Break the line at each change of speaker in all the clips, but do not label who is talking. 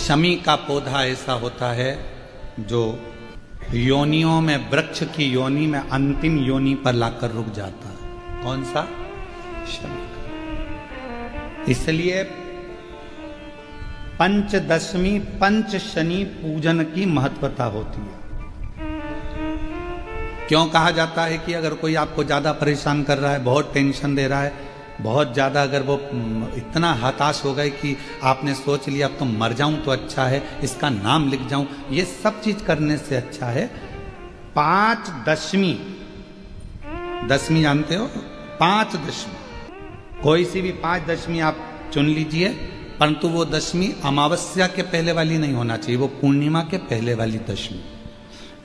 शमी का पौधा ऐसा होता है जो योनियों में, वृक्ष की योनि में अंतिम योनि पर लाकर रुक जाता है। कौन सा? शमी का। इसलिए पंचदशमी पंच शनि पूजन की महत्वता होती है। क्यों कहा जाता है कि अगर कोई आपको ज्यादा परेशान कर रहा है, बहुत टेंशन दे रहा है, बहुत ज्यादा अगर वो इतना हताश हो गए कि आपने सोच लिया अब तो मर जाऊं तो अच्छा है, इसका नाम लिख जाऊं, ये सब चीज करने से अच्छा है पांच दशमी। दशमी जानते हो? पांच दशमी, कोई सी भी पांच दशमी आप चुन लीजिए, परंतु वो दशमी अमावस्या के पहले वाली नहीं होना चाहिए, वो पूर्णिमा के पहले वाली दशमी।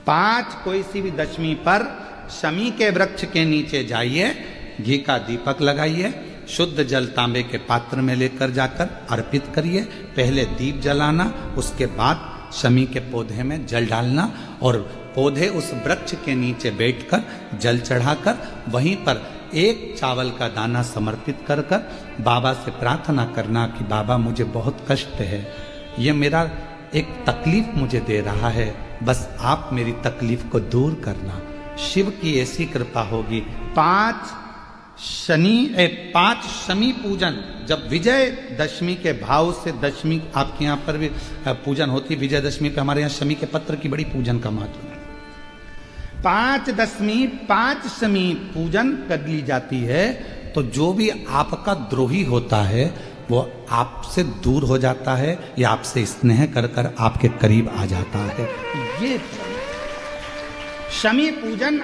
पांच कोई सी भी दशमी पर शमी के वृक्ष के नीचे जाइए, घी का दीपक लगाइए, शुद्ध जल तांबे के पात्र में लेकर जाकर अर्पित करिए। पहले दीप जलाना, उसके बाद शमी के पौधे में जल डालना और पौधे उस वृक्ष के नीचे बैठकर जल चढ़ाकर वहीं पर एक चावल का दाना समर्पित कर कर बाबा से प्रार्थना करना कि बाबा मुझे बहुत कष्ट है, ये मेरा एक तकलीफ मुझे दे रहा है, बस आप मेरी तकलीफ को दूर करना। शिव की ऐसी कृपा होगी। पांच शमी पूजन, जब विजय दशमी के भाव से, दशमी आपके यहाँ पर भी पूजन होती, विजयदशमी पे हमारे यहाँ शमी के पत्र की बड़ी पूजन का महत्व है। पांच दशमी पांच शमी पूजन कर ली जाती है तो जो भी आपका द्रोही होता है वो आपसे दूर हो जाता है या आपसे स्नेह कर कर आपके करीब आ जाता है। ये शमी पूजन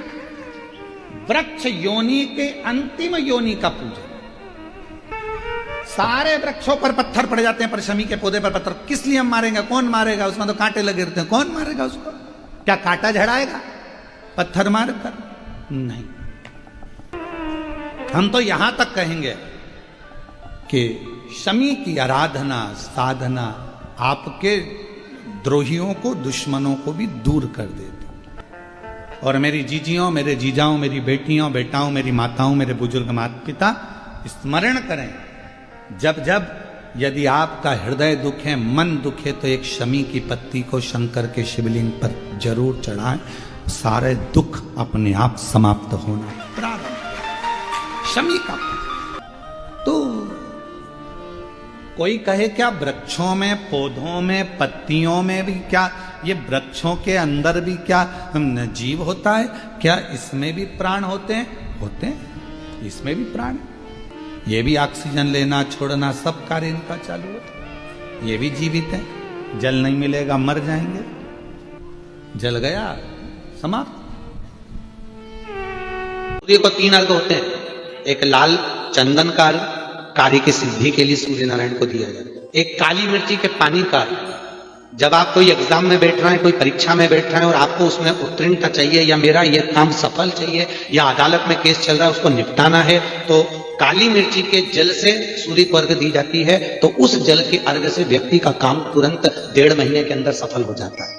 वृक्ष योनि के अंतिम योनि का पूजन। सारे वृक्षों पर पत्थर पड़ जाते हैं, पर शमी के पौधे पर पत्थर किस लिए हम मारेंगे? कौन मारेगा? उसमें तो कांटे लगे रहते हैं, कौन मारेगा उसको? क्या कांटा झड़ाएगा पत्थर मार कर? नहीं। हम तो यहां तक कहेंगे कि शमी की आराधना साधना आपके द्रोहियों को, दुश्मनों को भी दूर कर देती। और मेरी जीजियों, मेरे जीजाओं, मेरी बेटियों, बेटाओं, मेरी माताओं, मेरे बुजुर्ग माता पिता स्मरण करें, जब जब यदि आपका हृदय दुखे, मन दुखे, तो एक शमी की पत्ती को शंकर के शिवलिंग पर जरूर चढ़ाएं, सारे दुख अपने आप समाप्त होना प्रारंभ। शमी का तो कोई कहे क्या वृक्षों में, पौधों में, पत्तियों में भी क्या, ये वृक्षों के अंदर भी क्या जीव होता है? क्या इसमें भी प्राण होते हैं? होते हैं, इसमें भी प्राण, ये भी ऑक्सीजन लेना छोड़ना सब कार्य इनका चालू होता है, ये भी जीवित है। जल नहीं मिलेगा मर जाएंगे, जल गया समाप्त। सूर्य को तीन अर्घ होते हैं, एक लाल चंदन का अर्घ कार्य की सिद्धि के लिए सूर्य नारायण को दिया जाता है, एक काली मिर्ची के पानी का, जब आप कोई एग्जाम में बैठ रहे हैं, कोई परीक्षा में बैठ रहे हैं और आपको उसमें उत्तीर्णता चाहिए या मेरा ये काम सफल चाहिए या अदालत में केस चल रहा है उसको निपटाना है, तो काली मिर्ची के जल से सूर्य को अर्घ दी जाती है, तो उस जल के अर्घ से व्यक्ति का काम तुरंत 1.5 महीने के अंदर सफल हो जाता है।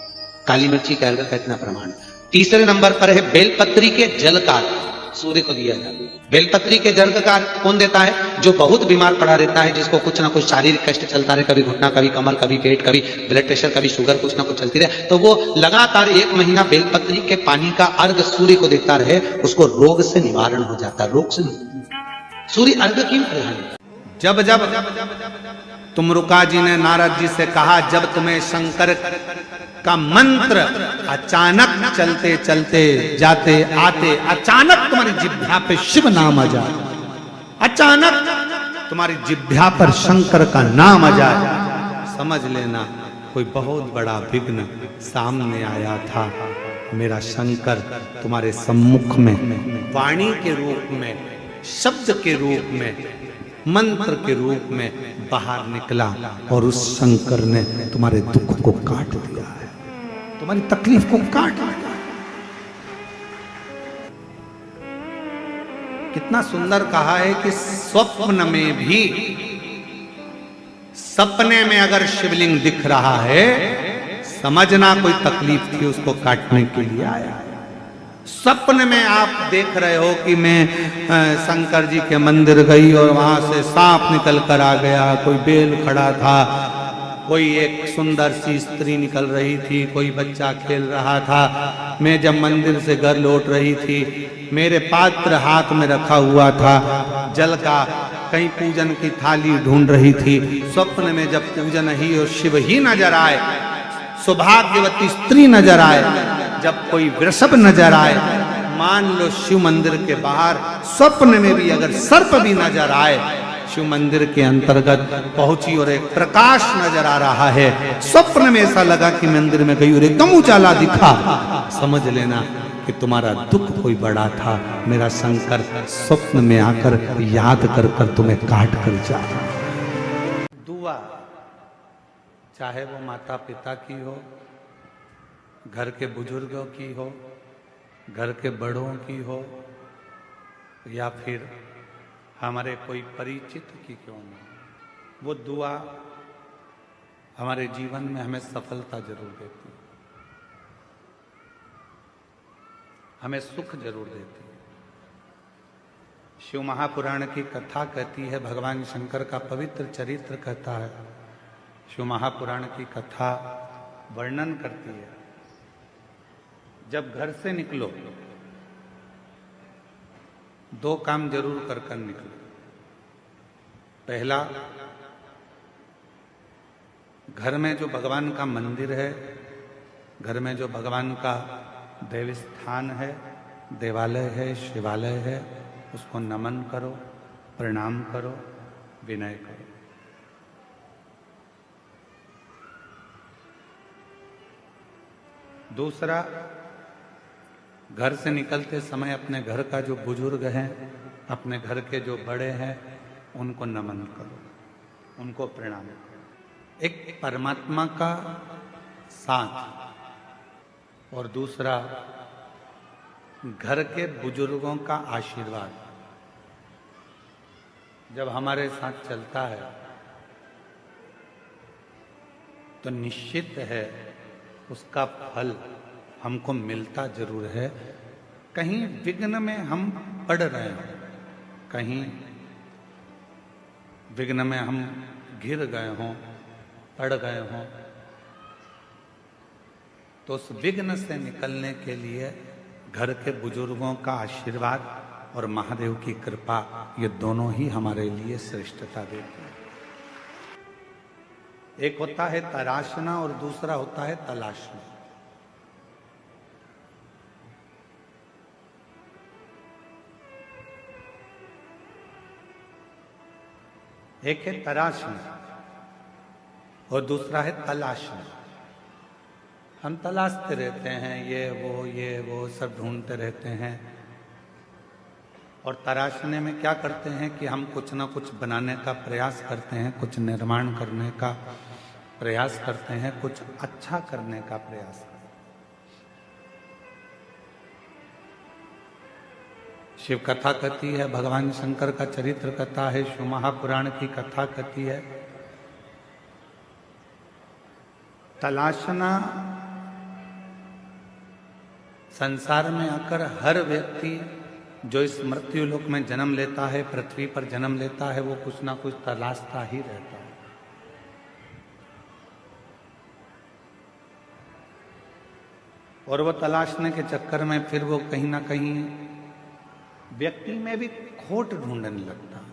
काली मिर्ची के अर्घ का इतना प्रमाण। तीसरे नंबर पर है बेलपत्री के जल का सूर्य को दिया जाता है। बेलपत्री के जल का कौन देता है? जो बहुत बीमार पड़ा रहता है, जिसको कुछ ना कुछ शारीरिक कष्ट चलता रहे, कभी घुटना, कभी कमर, कभी पेट, कभी ब्लड प्रेशर, कभी शुगर, कुछ ना कुछ चलती रहे, तो वो लगातार 1 महीना बेलपत्री के पानी का अर्घ सूर्य को देता रहे, उसको रोग से निवारण हो जाता है। रोग से सूर्य अर्घ क्यों प्रधान? जब जब तुमरुका जी ने नारद जी से कहा, जब तुम्हें शंकर का मंत्र अचानक चलते चलते जाते आते अचानक तुम्हारी जिह्वा पे शिव नाम आ जाए, अचानक तुम्हारी जिह्वा पर शंकर का नाम आ जाए, समझ लेना कोई बहुत बड़ा विघ्न सामने आया था। मेरा शंकर तुम्हारे सम्मुख में वाणी के रूप में, शब्द के रूप में, मंत्र के रूप में बाहर निकला और उस शंकर ने तुम्हारे दुख को काट दिया है, तुम्हारी तकलीफ को काट दिया। कितना सुंदर कहा है कि स्वप्न में भी, सपने में अगर शिवलिंग दिख रहा है, समझना कोई तकलीफ थी उसको काटने के लिए आया है। सपने में आप देख रहे हो कि मैं शंकर जी के मंदिर गई और वहां से सांप निकल कर आ गया, कोई बेल खड़ा था, कोई एक सुंदर सी स्त्री निकल रही थी, कोई बच्चा खेल रहा था। मैं जब मंदिर से घर लौट रही थी, मेरे पात्र हाथ में रखा हुआ था जल का, कहीं पूजन की थाली ढूंढ रही थी। स्वप्न में जब पूजन ही और शिव ही नजर आए, सौभाग्यवती स्त्री नजर आए, जब कोई वृषभ नजर आए, मान लो शिव मंदिर के बाहर स्वप्न में भी अगर सर्प भी नजर आए, शिव मंदिर के अंतर्गत पहुंची और एक प्रकाश नजर आ रहा है। स्वप्न में ऐसा लगा कि मंदिर में गई और एकदम उजाला दिखा, समझ लेना कि तुम्हारा दुख कोई बड़ा था। मेरा शंकर स्वप्न में आकर याद कर कर तुम्हें काट कर जा। दुआ चाहे वो माता पिता की हो, घर के बुजुर्गों की हो, घर के बड़ों की हो, या फिर हमारे कोई परिचित की क्यों न, वो दुआ हमारे जीवन में हमें सफलता जरूर देती है, हमें सुख जरूर देती है। शिव महापुराण की कथा कहती है, भगवान शंकर का पवित्र चरित्र कहता है, शिव महापुराण की कथा वर्णन करती है, जब घर से निकलो दो काम जरूर कर कर निकलो। पहला, घर में जो भगवान का मंदिर है, घर में जो भगवान का देव स्थान है, देवालय है, शिवालय है, उसको नमन करो, प्रणाम करो, विनय करो। दूसरा, घर से निकलते समय अपने घर का जो बुजुर्ग हैं, अपने घर के जो बड़े हैं, उनको नमन करो, उनको प्रणाम करो। एक परमात्मा का साथ और दूसरा घर के बुजुर्गों का आशीर्वाद जब हमारे साथ चलता है तो निश्चित है उसका फल हमको मिलता जरूर है। कहीं विघ्न में हम पड़ रहे हैं, कहीं विघ्न में हम घिर गए हों, पड़ गए हों, तो उस विघ्न से निकलने के लिए घर के बुजुर्गों का आशीर्वाद और महादेव की कृपा, ये दोनों ही हमारे लिए श्रेष्ठता देते हैं। एक होता है तराशना और दूसरा होता है तलाशना। एक है तराशना और दूसरा है तलाशना। हम तलाशते रहते हैं, ये वो सब ढूंढते रहते हैं, और तराशने में क्या करते हैं कि हम कुछ ना कुछ बनाने का प्रयास करते हैं, कुछ निर्माण करने का प्रयास करते हैं, कुछ अच्छा करने का प्रयास करते हैं। शिव कथा कहती है, भगवान शंकर का चरित्र कथा है, शिव महापुराण की कथा कहती है, तलाशना संसार में आकर हर व्यक्ति जो इस मृत्यु लोक में जन्म लेता है, पृथ्वी पर जन्म लेता है, वो कुछ ना कुछ तलाशता ही रहता है। और वो तलाशने के चक्कर में फिर वो कहीं ना कहीं व्यक्ति में भी खोट ढूंढने लगता है।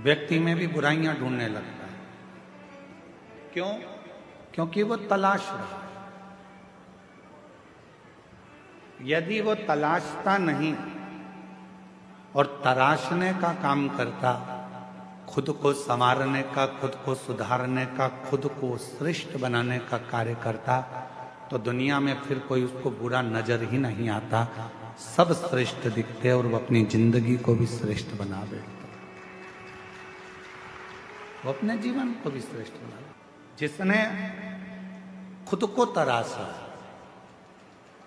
व्यक्ति में भी बुराइयां ढूंढने लगता है। क्यों? क्योंकि वो तलाश रहा है। यदि वो तलाशता नहीं और तराशने का काम करता, खुद को संवारने का, खुद को सुधारने का, खुद को श्रेष्ठ बनाने का कार्य करता, तो दुनिया में फिर कोई उसको बुरा नजर ही नहीं आता, सब श्रेष्ठ दिखते और वो अपनी जिंदगी को भी श्रेष्ठ बना बैठता, वो अपने जीवन को भी श्रेष्ठ बना। जिसने खुद को तराशा,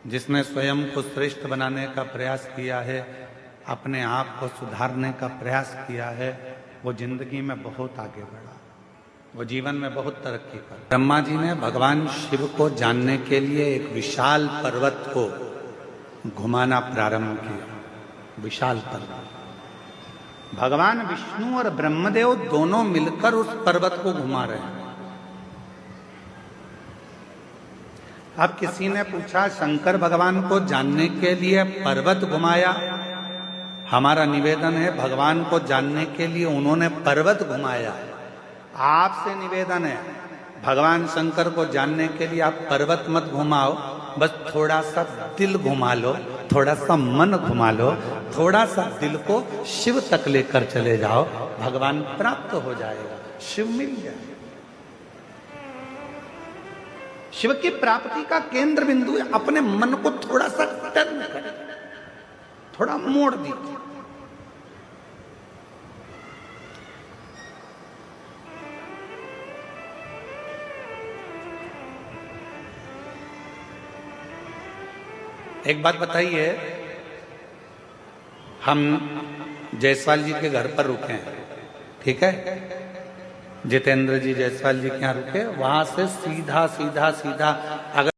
जिसने स्वयं को श्रेष्ठ बनाने का प्रयास किया है, अपने आप को सुधारने का प्रयास किया है, वो जिंदगी में बहुत आगे बढ़ा, वो जीवन में बहुत तरक्की कर। ब्रह्मा जी ने भगवान शिव को जानने के लिए एक विशाल पर्वत को घुमाना प्रारंभ किया। विशाल पर्वत। भगवान विष्णु और ब्रह्मदेव दोनों मिलकर उस पर्वत को घुमा रहे हैं। अब किसी ने पूछा शंकर भगवान को जानने के लिए पर्वत घुमाया। हमारा निवेदन है भगवान को जानने के लिए उन्होंने पर्वत घुमाया। आपसे निवेदन है भगवान शंकर को जानने के लिए आप पर्वत मत घुमाओ, बस थोड़ा सा दिल घुमा लो, थोड़ा सा मन घुमा लो, थोड़ा सा दिल को शिव तक लेकर चले जाओ, भगवान प्राप्त हो जाएगा, शिव मिल जाएगा। शिव की प्राप्ति का केंद्र बिंदु है अपने मन को थोड़ा सा टर्न करें, थोड़ा मोड़ दीजिए। एक बात बताइए, हम जायसवाल जी के घर पर रुके हैं, ठीक है, जितेंद्र जी जायसवाल जी के यहाँ रुके, वहां से सीधा सीधा सीधा अगर